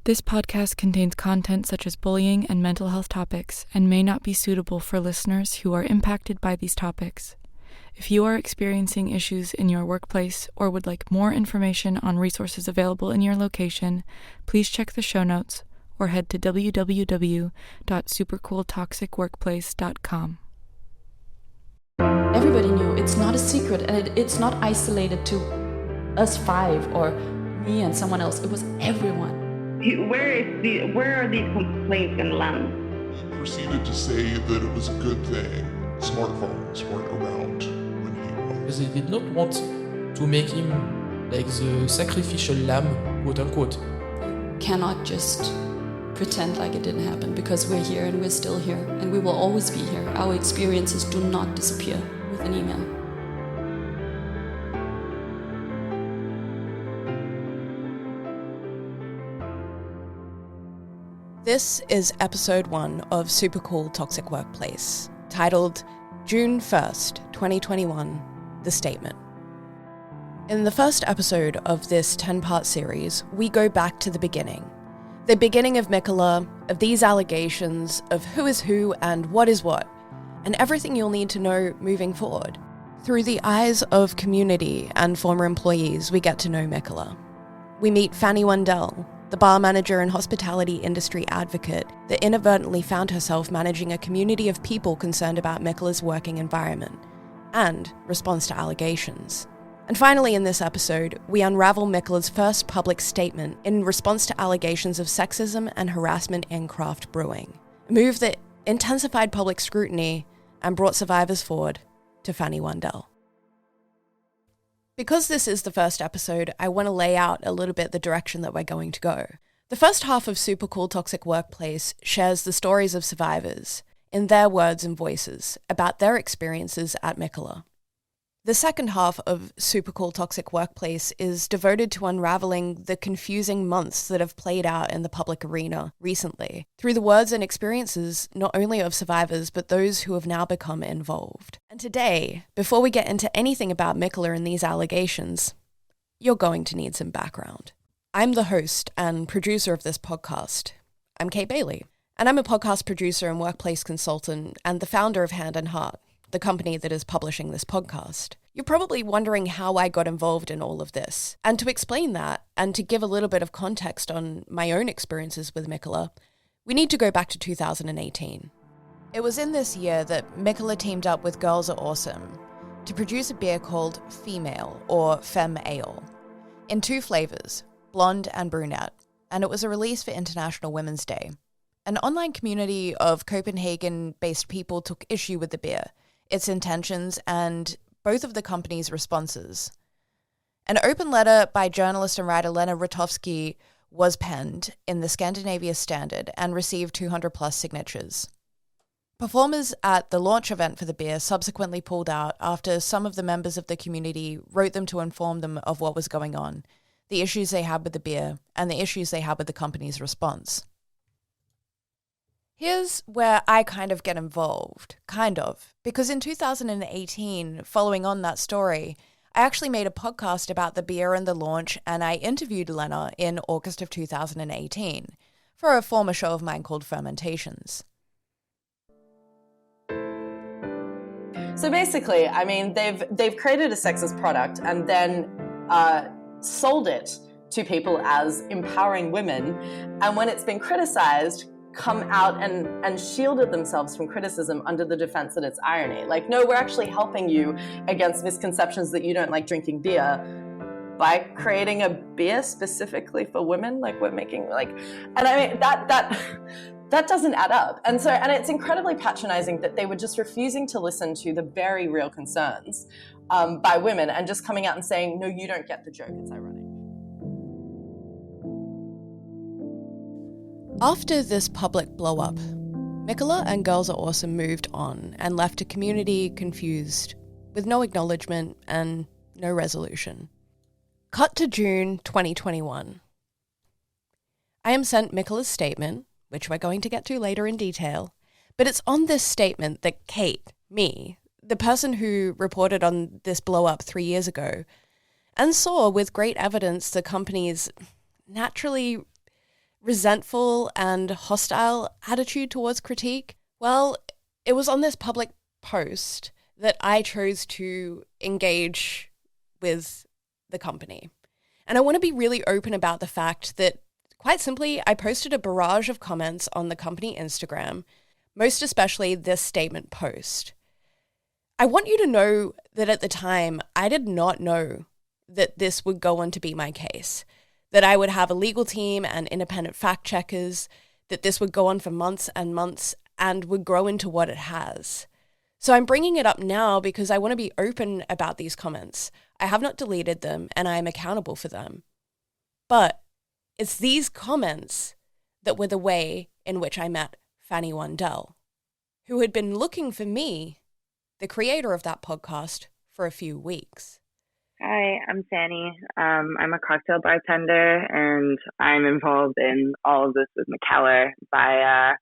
This podcast contains content such as bullying and mental health topics and may not be suitable for listeners who are impacted by these topics. If you are experiencing issues in your workplace or would like more information on resources available in your location, please check the show notes or head to www.supercooltoxicworkplace.com. Everybody knew. It's not a secret, and it's not isolated to us five or me and someone else. It was everyone. Where are these complaints going to land? He proceeded to say that it was a good thing smartphones weren't around when he was. Because they did not want to make him like the sacrificial lamb, quote unquote. Cannot just pretend like it didn't happen, because we're here and we're still here and we will always be here. Our experiences do not disappear with an email. This is episode 1 of Super Cool Toxic Workplace, titled June 1st, 2021, The Statement. In the first episode of this 10-part series, we go back to the beginning. The beginning of Mikkeller, of these allegations, of who is who and what is what, and everything you'll need to know moving forward. Through the eyes of community and former employees, we get to know Mikkeller. We meet Fanny Wandel, the bar manager and hospitality industry advocate that inadvertently found herself managing a community of people concerned about Mikkeller's working environment and response to allegations. And finally, in this episode, we unravel Mikkeller's first public statement in response to allegations of sexism and harassment in craft brewing, a move that intensified public scrutiny and brought survivors forward to Fanny Wandel. Because this is the first episode, I want to lay out a little bit the direction that we're going to go. The first half of Super Cool Toxic Workplace shares the stories of survivors, in their words and voices, about their experiences at Mikkeller. The second half of Super Cool Toxic Workplace is devoted to unraveling the confusing months that have played out in the public arena recently, through the words and experiences not only of survivors, but those who have now become involved. And today, before we get into anything about Mikkeller and these allegations, you're going to need some background. I'm the host and producer of this podcast. I'm Kate Bailey, and I'm a podcast producer and workplace consultant and the founder of Hand and Heart, the company that is publishing this podcast. You're probably wondering how I got involved in all of this. And to explain that, and to give a little bit of context on my own experiences with Mikkeller, we need to go back to 2018. It was in this year that Mikkeller teamed up with Girls Are Awesome to produce a beer called Female, or Femme Ale, in 2 flavors, blonde and brunette, and it was a release for International Women's Day. An online community of Copenhagen-based people took issue with the beer, its intentions, and both of the company's responses. An open letter by journalist and writer Lena Rotowski was penned in the Scandinavia Standard and received 200+ signatures. Performers at the launch event for the beer subsequently pulled out after some of the members of the community wrote them to inform them of what was going on, the issues they had with the beer, and the issues they had with the company's response. Here's where I kind of get involved, because in 2018, following on that story, I actually made a podcast about the beer and the launch, and I interviewed Lena in August of 2018 for a former show of mine called Fermentations. So basically, I mean, they've created a sexist product and then sold it to people as empowering women, and when it's been criticized, come out and shielded themselves from criticism under the defense that it's irony. Like, no, we're actually helping you against misconceptions that you don't like drinking beer by creating a beer specifically for women. Like, we're making and I mean, that doesn't add up. And it's incredibly patronizing that they were just refusing to listen to the very real concerns by women and just coming out and saying, no, you don't get the joke, it's ironic. After this public blow-up, Mikkeller and Girls Are Awesome moved on and left a community confused, with no acknowledgement and no resolution. Cut to June 2021. I am sent Mikkeller's statement, which we're going to get to later in detail, but it's on this statement that Kate, me, the person who reported on this blow-up 3 years ago, and saw with great evidence the company's naturally resentful and hostile attitude towards critique? Well, it was on this public post that I chose to engage with the company. And I want to be really open about the fact that, quite simply, I posted a barrage of comments on the company Instagram, most especially this statement post. I want you to know that at the time, I did not know that this would go on to be my case, that I would have a legal team and independent fact checkers, that this would go on for months and months and would grow into what it has. So I'm bringing it up now because I want to be open about these comments. I have not deleted them and I am accountable for them. But it's these comments that were the way in which I met Fanny Wandel, who had been looking for me, the creator of that podcast, for a few weeks. Hi, I'm Fanny. I'm a cocktail bartender, and I'm involved in all of this with Mikkeller by,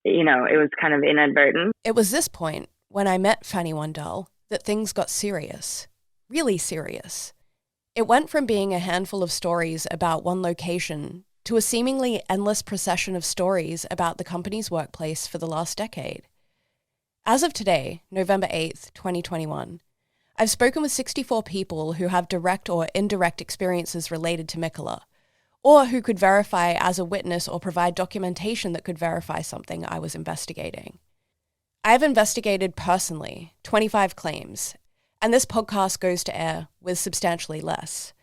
it was kind of inadvertent. It was this point, when I met Fanny Wandel, that things got serious. Really serious. It went from being a handful of stories about one location to a seemingly endless procession of stories about the company's workplace for the last decade. As of today, November 8th, 2021, I've spoken with 64 people who have direct or indirect experiences related to Mikkeller, or who could verify as a witness or provide documentation that could verify something I was investigating. I have investigated personally 25 claims, and this podcast goes to air with substantially less.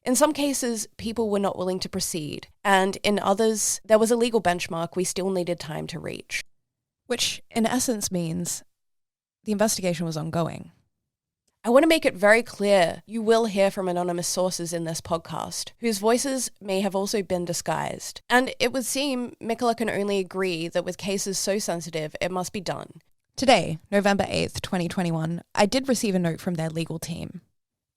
In some cases, people were not willing to proceed, and in others, there was a legal benchmark we still needed time to reach. Which, in essence, means the investigation was ongoing. I want to make it very clear you will hear from anonymous sources in this podcast, whose voices may have also been disguised. And it would seem Mikkeller can only agree that with cases so sensitive, it must be done. Today, November 8th, 2021, I did receive a note from their legal team.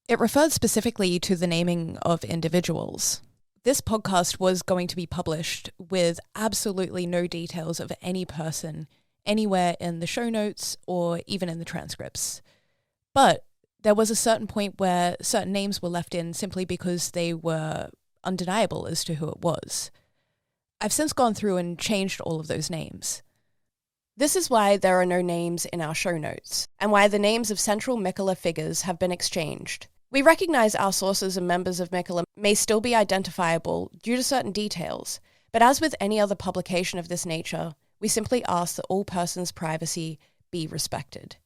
It referred specifically to the naming of individuals. This podcast was going to be published with absolutely no details of any person anywhere in the show notes or even in the transcripts. But there was a certain point where certain names were left in simply because they were undeniable as to who it was. I've since gone through and changed all of those names. This is why there are no names in our show notes, and why the names of central Mikkeller figures have been exchanged. We recognize our sources and members of Mikkeller may still be identifiable due to certain details, but as with any other publication of this nature, we simply ask that all persons' privacy be respected.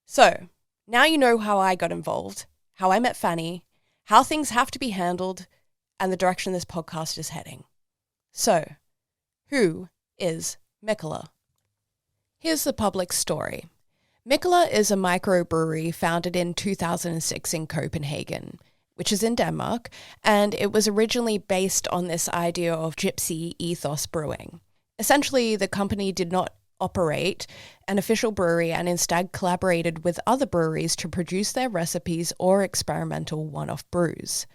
So, now you know how I got involved, how I met Fanny, how things have to be handled, and the direction this podcast is heading. So, who is Mikkeller? Here's the public story. Mikkeller is a microbrewery founded in 2006 in Copenhagen, which is in Denmark, and it was originally based on this idea of gypsy ethos brewing. Essentially, the company did not operate an official brewery and instead collaborated with other breweries to produce their recipes or experimental one-off brews.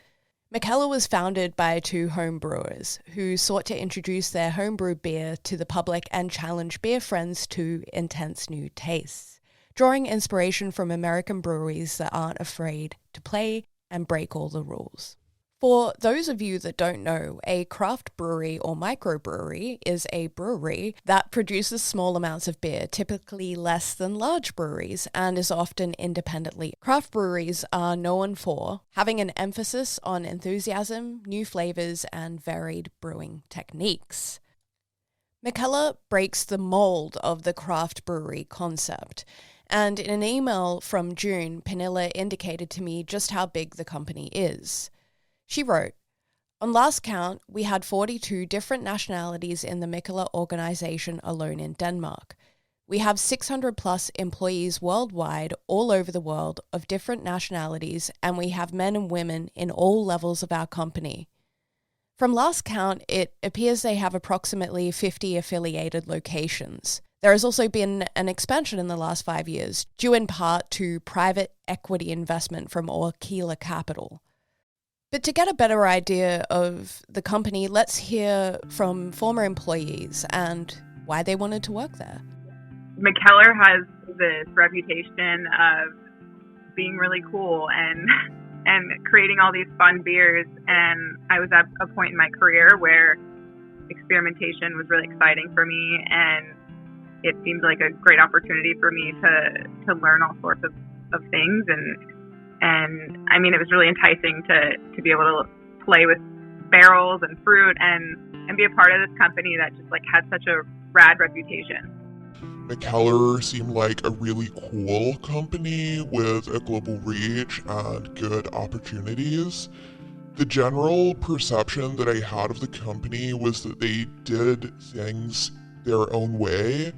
Mikkeller was founded by two home brewers who sought to introduce their homebrew beer to the public and challenge beer friends to intense new tastes, drawing inspiration from American breweries that aren't afraid to play and break all the rules. For those of you that don't know, a craft brewery or microbrewery is a brewery that produces small amounts of beer, typically less than large breweries, and is often independently. Craft breweries are known for having an emphasis on enthusiasm, new flavors, and varied brewing techniques. Mikkeller breaks the mold of the craft brewery concept, and in an email from June, Pernilla indicated to me just how big the company is. She wrote, "On last count, we had 42 different nationalities in the Mikkeller organization alone in Denmark. We have 600 plus employees worldwide, all over the world, of different nationalities, and we have men and women in all levels of our company. From last count, it appears they have approximately 50 affiliated locations. There has also been an expansion in the last 5 years, due in part to private equity investment from Orkila Capital. But to get a better idea of the company, let's hear from former employees and why they wanted to work there." Mikkeller has this reputation of being really cool and and creating all these fun beers. And I was at a point in my career where experimentation was really exciting for me, and it seemed like a great opportunity for me to learn all sorts of things. And I mean, it was really enticing to be able to play with barrels and fruit and be a part of this company that just like had such a rad reputation. Mikkeller seemed like a really cool company with a global reach and good opportunities. The general perception that I had of the company was that they did things their own way,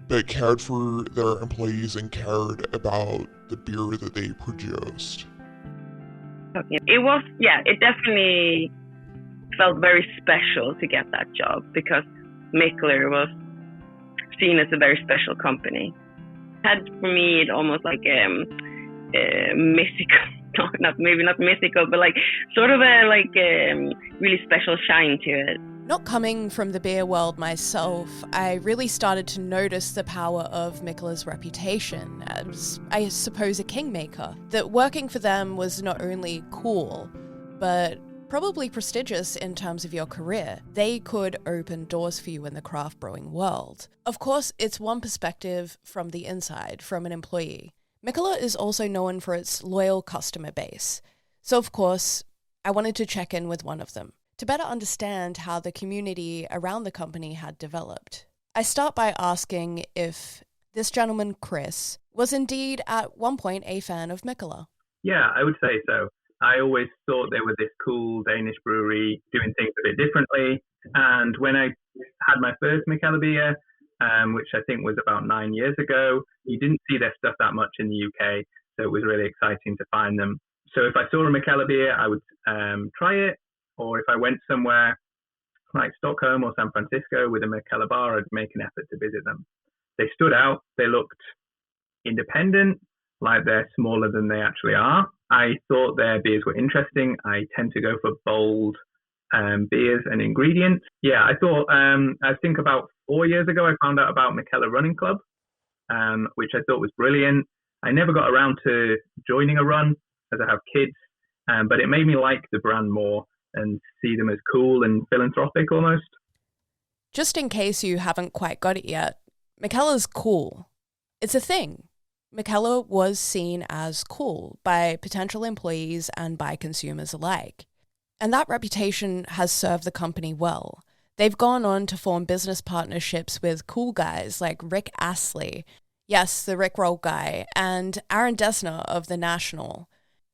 but cared for their employees and cared about the beer that they produced. It definitely felt very special to get that job because Mikkeller was seen as a very special company. It had for me it almost like mythical, maybe not mythical, but like sort of a really special shine to it. Not coming from the beer world myself, I really started to notice the power of Mikkeller's reputation as, I suppose, a kingmaker. That working for them was not only cool, but probably prestigious in terms of your career. They could open doors for you in the craft brewing world. Of course, it's one perspective from the inside, from an employee. Mikkeller is also known for its loyal customer base. So, of course, I wanted to check in with one of them to better understand how the community around the company had developed. I start by asking if this gentleman, Chris, was indeed at one point a fan of Mikkeller. Yeah, I would say so. I always thought they were this cool Danish brewery doing things a bit differently. And when I had my first Mikkeller beer, which I think was about 9 years ago, you didn't see their stuff that much in the UK. So it was really exciting to find them. So if I saw a Mikkeller beer, I would try it. Or if I went somewhere like Stockholm or San Francisco with a Mikkeller bar, I'd make an effort to visit them. They stood out. They looked independent, like they're smaller than they actually are. I thought their beers were interesting. I tend to go for bold beers and ingredients. Yeah, I think about 4 years ago, I found out about Mikkeller Running Club, which I thought was brilliant. I never got around to joining a run as I have kids, but it made me like the brand more and see them as cool and philanthropic almost. Just in case you haven't quite got it yet, Mikkeller's cool. It's a thing. Mikkeller was seen as cool by potential employees and by consumers alike. And that reputation has served the company well. They've gone on to form business partnerships with cool guys like Rick Astley, yes, the Rickroll guy, and Aaron Dessner of The National.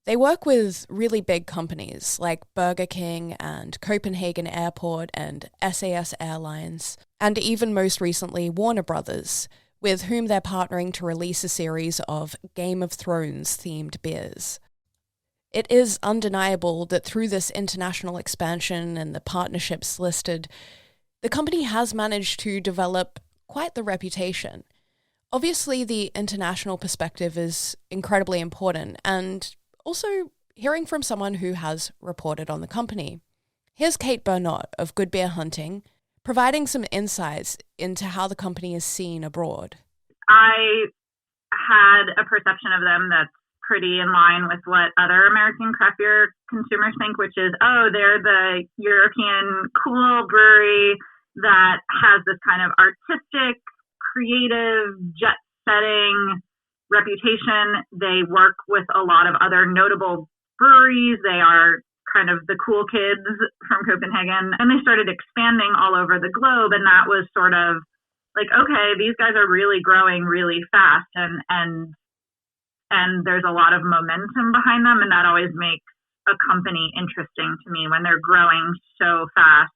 They work with really big companies like Burger King and Copenhagen Airport and SAS Airlines, and even most recently Warner Brothers, with whom they're partnering to release a series of Game of Thrones-themed beers. It is undeniable that through this international expansion and the partnerships listed, the company has managed to develop quite the reputation. Obviously, the international perspective is incredibly important, and also hearing from someone who has reported on the company. Here's Kate Bernot of Good Beer Hunting, providing some insights into how the company is seen abroad. I had a perception of them that's pretty in line with what other American craft beer consumers think, which is, oh, they're the European cool brewery that has this kind of artistic, creative, jet-setting reputation. They work with a lot of other notable breweries. They are kind of the cool kids from Copenhagen, and they started expanding all over the globe. And that was sort of like, okay, these guys are really growing really fast, and there's a lot of momentum behind them, and that always makes a company interesting to me when they're growing so fast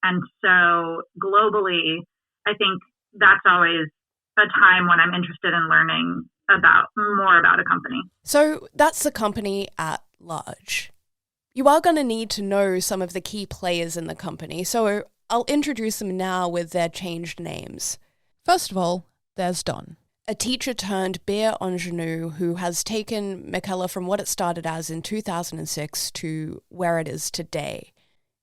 and so globally. I think that's always a time when I'm interested in learning more about a company. So that's the company at large. You are going to need to know some of the key players in the company, so I'll introduce them now with their changed names. First of all, there's Don, a teacher turned beer ingenue who has taken Mikkeller from what it started as in 2006 to where it is today.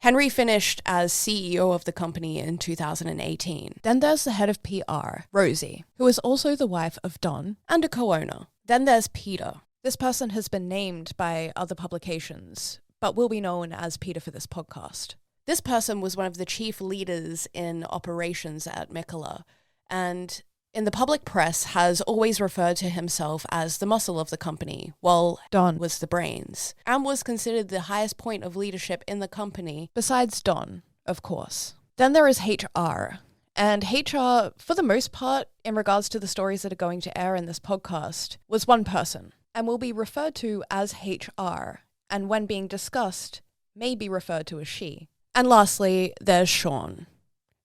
Henry finished as CEO of the company in 2018. Then there's the head of PR, Rosie, who is also the wife of Don and a co-owner. Then there's Peter, This person has been named by other publications, but will be known as Peter for this podcast. This person was one of the chief leaders in operations at Mikkeller, and in the public press has always referred to himself as the muscle of the company, while Don was the brains, and was considered the highest point of leadership in the company, besides Don, of course. Then there is HR, and HR, for the most part, in regards to the stories that are going to air in this podcast, was one person, and will be referred to as HR, and when being discussed, may be referred to as she. And lastly, there's Sean.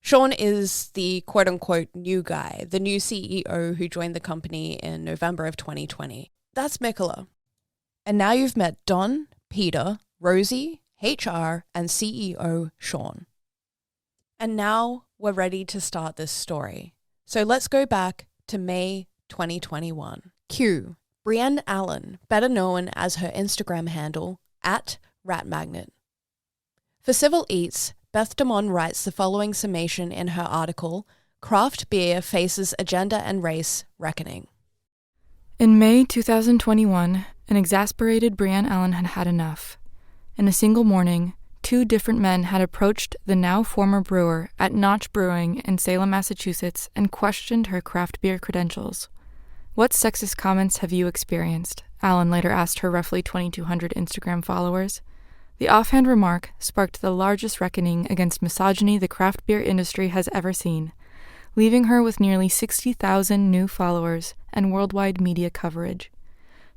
Sean is the quote-unquote new guy, the new CEO who joined the company in November of 2020. That's Mikkeller. And now you've met Don, Peter, Rosie, HR, and CEO Sean. And now we're ready to start this story. So let's go back to May 2021. Q. Brienne Allen, better known as her Instagram handle, @RatMagnet. For Civil Eats, Beth Damon writes the following summation in her article, Craft Beer Faces Agenda and Race Reckoning. In May 2021, an exasperated Brienne Allen had had enough. In a single morning, 2 different men had approached the now former brewer at Notch Brewing in Salem, Massachusetts, and questioned her craft beer credentials. What sexist comments have you experienced? Allen later asked her roughly 2,200 Instagram followers. The offhand remark sparked the largest reckoning against misogyny the craft beer industry has ever seen, leaving her with nearly 60,000 new followers and worldwide media coverage.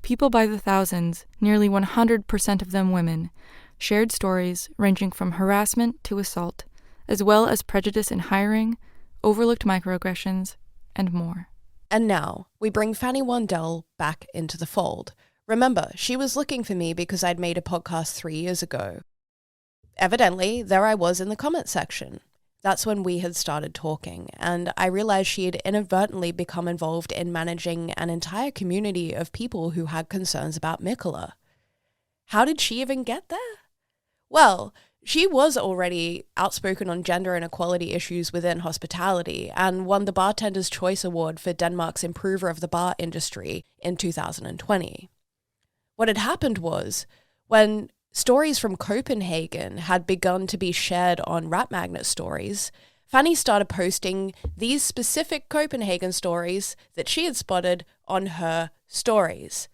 People by the thousands, nearly 100% of them women, shared stories ranging from harassment to assault, as well as prejudice in hiring, overlooked microaggressions, and more. And now, we bring Fanny Wandel back into the fold. Remember, she was looking for me because I'd made a podcast 3 years ago. Evidently, there I was in the comment section. That's when we had started talking, and I realized she had inadvertently become involved in managing an entire community of people who had concerns about Mikkeller. How did she even get there? Well, she was already outspoken on gender inequality issues within hospitality and won the Bartender's Choice Award for Denmark's Improver of the Bar Industry in 2020. What had happened was, when stories from Copenhagen had begun to be shared on RatMagnet stories, Fanny started posting these specific Copenhagen stories that she had spotted on her stories.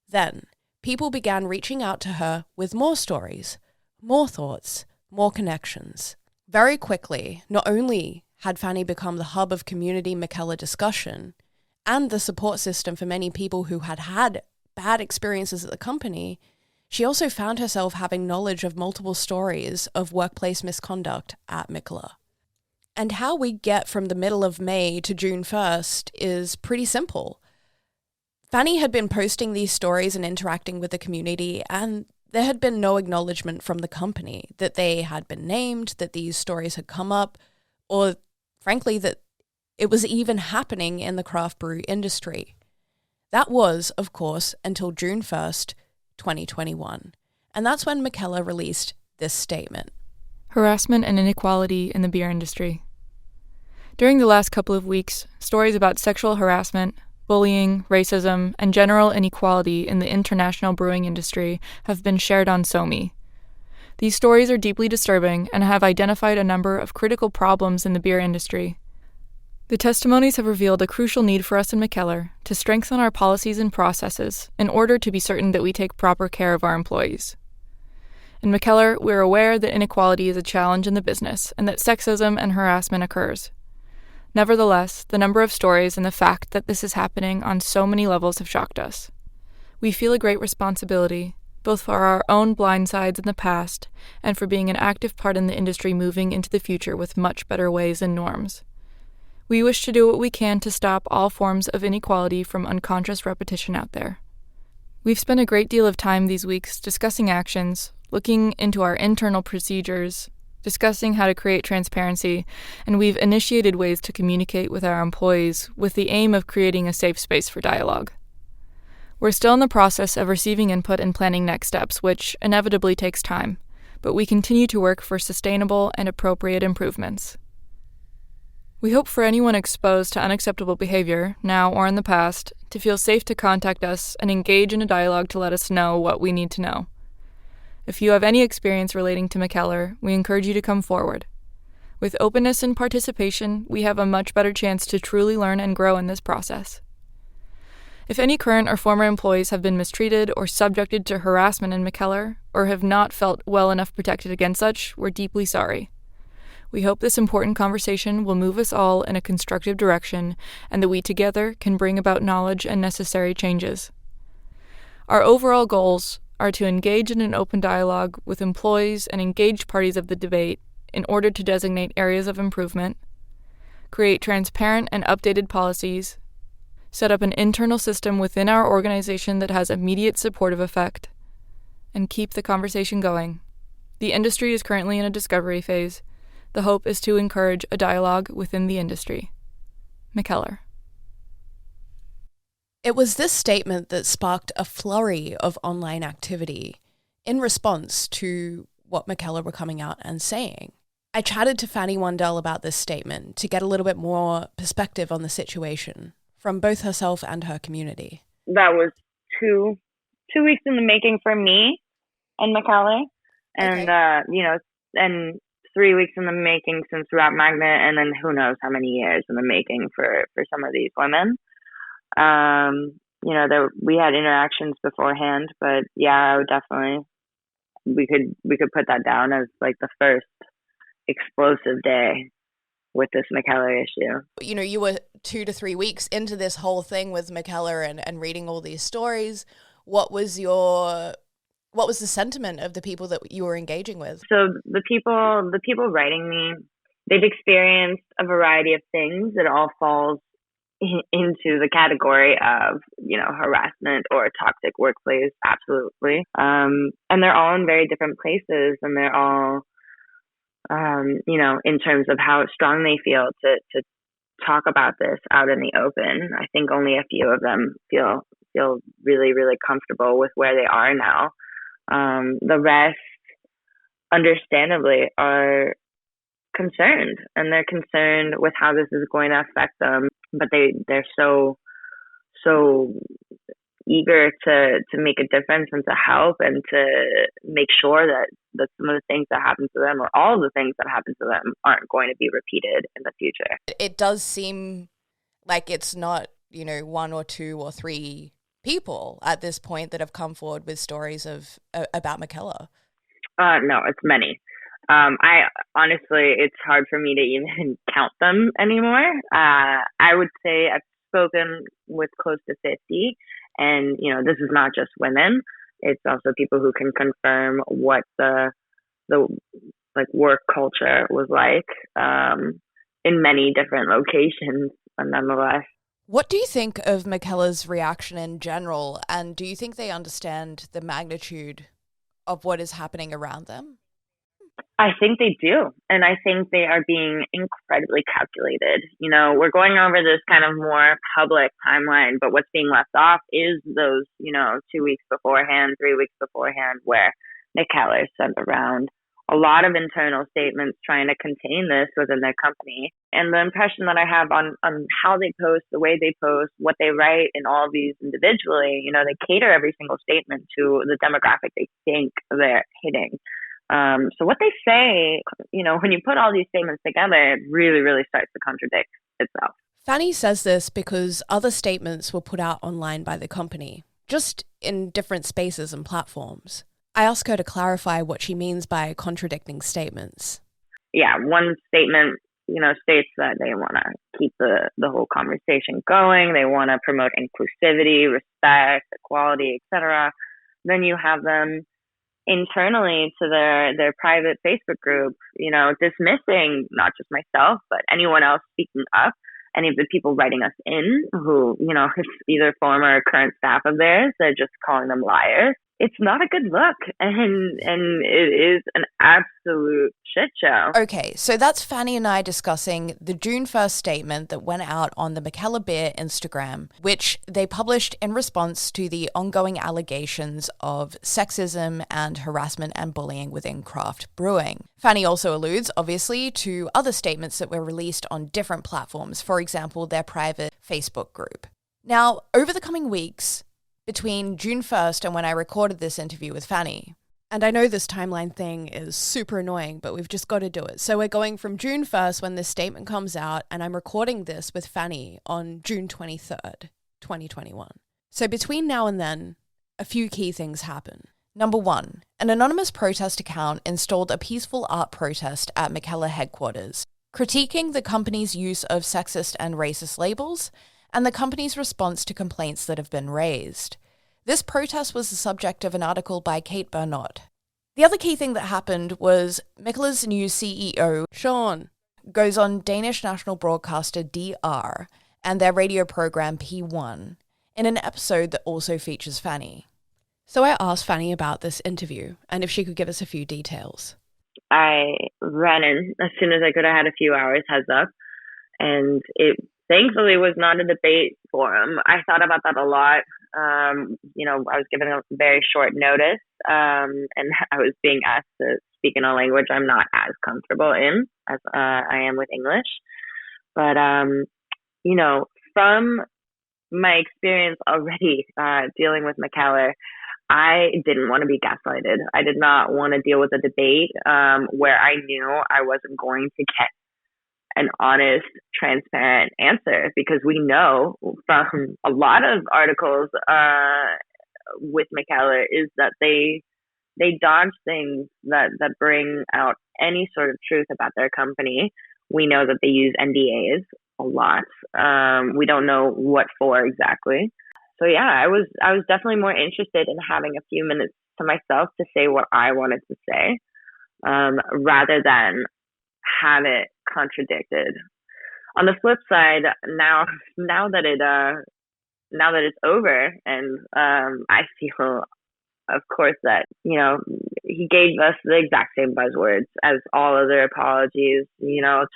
Then, people began reaching out to her with more stories, more thoughts, more connections. Very quickly, not only had Fanny become the hub of community Mikkeller discussion and the support system for many people who had had bad experiences at the company, she also found herself having knowledge of multiple stories of workplace misconduct at Mikkeller. And how we get from the middle of May to June 1st is pretty simple. Fanny had been posting these stories and interacting with the community, and there had been no acknowledgement from the company that they had been named, that these stories had come up, or frankly, that it was even happening in the craft brew industry. That was, of course, until June 1st, 2021. And that's when Mikkeller released this statement. Harassment and inequality in the beer industry. During the last couple of weeks, stories about sexual harassment, bullying, racism, and general inequality in the international brewing industry have been shared on SoMe. These stories are deeply disturbing and have identified a number of critical problems in the beer industry. The testimonies have revealed a crucial need for us in Mikkeller to strengthen our policies and processes in order to be certain that we take proper care of our employees. In Mikkeller, we're aware that inequality is a challenge in the business and that sexism and harassment occurs. Nevertheless, the number of stories and the fact that this is happening on so many levels have shocked us. We feel a great responsibility, both for our own blind sides in the past and for being an active part in the industry moving into the future with much better ways and norms. We wish to do what we can to stop all forms of inequality from unconscious repetition out there. We've spent a great deal of time these weeks discussing actions, looking into our internal procedures, discussing how to create transparency, and we've initiated ways to communicate with our employees with the aim of creating a safe space for dialogue. We're still in the process of receiving input and planning next steps, which inevitably takes time, but we continue to work for sustainable and appropriate improvements. We hope for anyone exposed to unacceptable behavior, now or in the past, to feel safe to contact us and engage in a dialogue to let us know what we need to know. If you have any experience relating to Mikkeller, we encourage you to come forward. With openness and participation, we have a much better chance to truly learn and grow in this process. If any current or former employees have been mistreated or subjected to harassment in Mikkeller, or have not felt well enough protected against such, we're deeply sorry. We hope this important conversation will move us all in a constructive direction and that we together can bring about knowledge and necessary changes. Our overall goals are to engage in an open dialogue with employees and engaged parties of the debate in order to designate areas of improvement, create transparent and updated policies, set up an internal system within our organization that has immediate supportive effect, and keep the conversation going. The industry is currently in a discovery phase. The hope is to encourage a dialogue within the industry. Mikkeller. It was this statement that sparked a flurry of online activity in response to what Mikkeller were coming out and saying. I chatted to Fanny Wandel about this statement to get a little bit more perspective on the situation from both herself and her community. That was two weeks in the making for me and Mikkeller, and Okay. and 3 weeks in the making since Rap Magnet, and then who knows how many years in the making for some of these women. We had interactions beforehand, but yeah, I would definitely, we could put that down as like the first explosive day with this Mikkeller issue. You know, you were 2 to 3 weeks into this whole thing with Mikkeller and reading all these stories. What was the sentiment of the people that you were engaging with? So the people writing me, they've experienced a variety of things. It all falls into the category of, harassment or a toxic workplace, absolutely. And they're all in very different places, and they're all, in terms of how strong they feel to talk about this out in the open. I think only a few of them feel really, really comfortable with where they are now. The rest, understandably, are concerned, and they're concerned with how this is going to affect them. But they're so eager to make a difference and to help and to make sure that some of the things that happen to them, or all of the things that happen to them, aren't going to be repeated in the future. It does seem like it's not, 1 or 2 or 3 people at this point that have come forward with stories about Mikkeller. No, it's many. I honestly, it's hard for me to even count them anymore. I would say I've spoken with close to 50, and this is not just women. It's also people who can confirm what the work culture was like in many different locations, nonetheless. What do you think of Mikkeller's reaction in general, and do you think they understand the magnitude of what is happening around them? I think they do, and I think they are being incredibly calculated. We're going over this kind of more public timeline, but what's being left off is those, 2 weeks beforehand, 3 weeks beforehand, where Mikkeller sent around a lot of internal statements trying to contain this within their company. And the impression that I have on how they post, the way they post, what they write in all of these individually, they cater every single statement to the demographic they think they're hitting. So what they say, when you put all these statements together, it really, really starts to contradict itself. Fanny says this because other statements were put out online by the company, just in different spaces and platforms. I ask her to clarify what she means by contradicting statements. Yeah, one statement, states that they want to keep the whole conversation going. They want to promote inclusivity, respect, equality, etc. Then you have them internally to their private Facebook group, dismissing not just myself, but anyone else speaking up, any of the people writing us in who, it's either former or current staff of theirs. They're just calling them liars. it's not a good look, and it is an absolute shit show. Okay, so that's Fanny and I discussing the June 1st statement that went out on the Mikkeller Beer Instagram, which they published in response to the ongoing allegations of sexism and harassment and bullying within craft brewing. Fanny also alludes, obviously, to other statements that were released on different platforms, for example, their private Facebook group. Now, over the coming weeks, between June 1st and when I recorded this interview with Fanny, and I know this timeline thing is super annoying, but we've just got to do it. So we're going from June 1st when this statement comes out, and I'm recording this with Fanny on June 23rd, 2021. So between now and then, a few key things happen. Number one, an anonymous protest account installed a peaceful art protest at Mikkeller headquarters, critiquing the company's use of sexist and racist labels and the company's response to complaints that have been raised. This protest was the subject of an article by Kate Bernot. The other key thing that happened was Mikkeller's new CEO, Sean, goes on Danish national broadcaster DR and their radio program P1 in an episode that also features Fanny. So I asked Fanny about this interview and if she could give us a few details. I ran in as soon as I could. I had a few hours heads up, and it thankfully was not a debate forum. I thought about that a lot. I was given a very short notice, and I was being asked to speak in a language I'm not as comfortable in as I am with English. But, from my experience already dealing with Mikkeller, I didn't want to be gaslighted. I did not want to deal with a debate where I knew I wasn't going to get an honest, transparent answer, because we know from a lot of articles with Mikkeller is that they dodge things that bring out any sort of truth about their company. We know that they use NDAs a lot. We don't know what for exactly. So yeah, I was definitely more interested in having a few minutes to myself to say what I wanted to say, rather than have it contradicted. On the flip side, now that it's over, and I feel, of course, that he gave us the exact same buzzwords as all other apologies.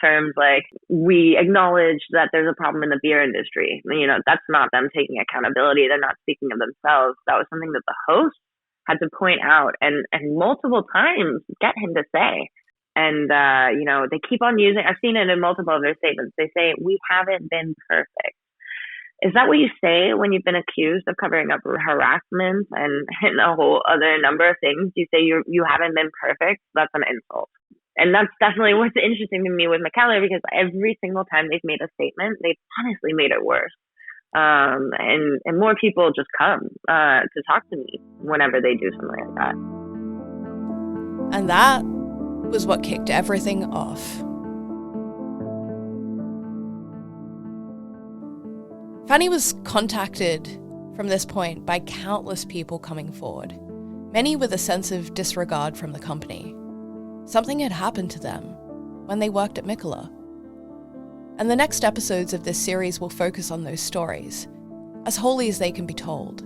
Terms like, we acknowledge that there's a problem in the beer industry. That's not them taking accountability. They're not speaking of themselves. That was something that the host had to point out and multiple times get him to say. And, they keep on using, I've seen it in multiple of their statements. They say, we haven't been perfect. Is that what you say when you've been accused of covering up harassment and a whole other number of things? You say you haven't been perfect? That's an insult. And that's definitely what's interesting to me with Mikkeller, because every single time they've made a statement, they've honestly made it worse. And more people just come to talk to me whenever they do something like that. And that was what kicked everything off. Fanny was contacted from this point by countless people coming forward, many with a sense of disregard from the company. Something had happened to them when they worked at Mikkeller. And the next episodes of this series will focus on those stories, as wholly as they can be told.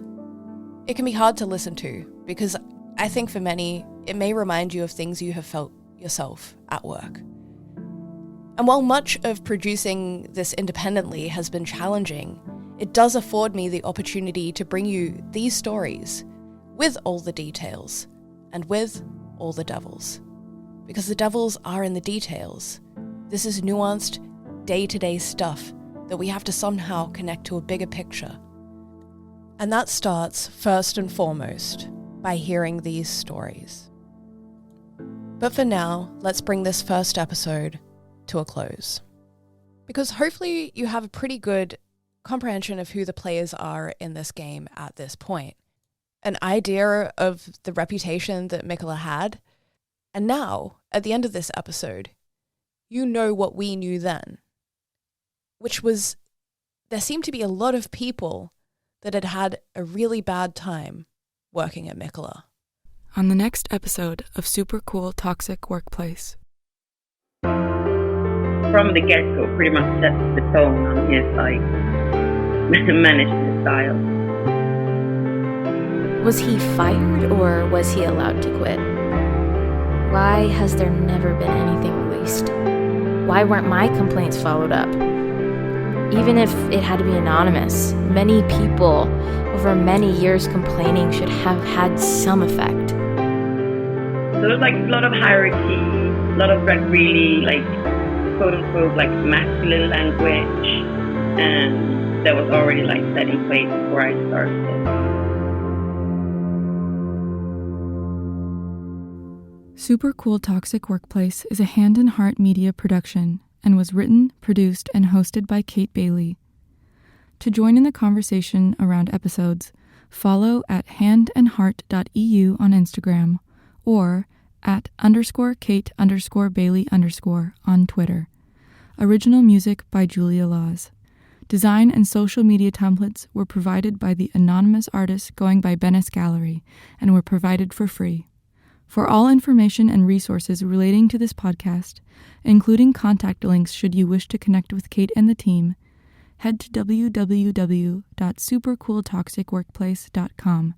It can be hard to listen to, because I think for many, it may remind you of things you have felt yourself at work. And while much of producing this independently has been challenging, it does afford me the opportunity to bring you these stories with all the details and with all the devils. Because the devils are in the details. This is nuanced, day-to-day stuff that we have to somehow connect to a bigger picture. And that starts, first and foremost, by hearing these stories. But for now, let's bring this first episode to a close. Because hopefully you have a pretty good comprehension of who the players are in this game at this point. An idea of the reputation that Mikkeller had. And now, at the end of this episode, you know what we knew then. Which was, there seemed to be a lot of people that had had a really bad time working at Mikkeller. On the next episode of Super Cool Toxic Workplace. From the get-go, pretty much sets the tone on his management style. Was he fired or was he allowed to quit? Why has there never been anything released? Why weren't my complaints followed up? Even if it had to be anonymous, many people over many years complaining should have had some effect. So there's like a lot of hierarchy, a lot of like really like quote unquote like masculine language, and that was already like set in place before I started. Super Cool Toxic Workplace is a Hand and Heart media production and was written, produced, and hosted by Kate Bailey. To join in the conversation around episodes, follow at handandheart.eu on Instagram or at _Kate_Bailey_ on Twitter. Original music by Julia Laws. Design and social media templates were provided by the anonymous artist going by Bennis Gallery and were provided for free. For all information and resources relating to this podcast, including contact links should you wish to connect with Kate and the team, head to www.supercooltoxicworkplace.com.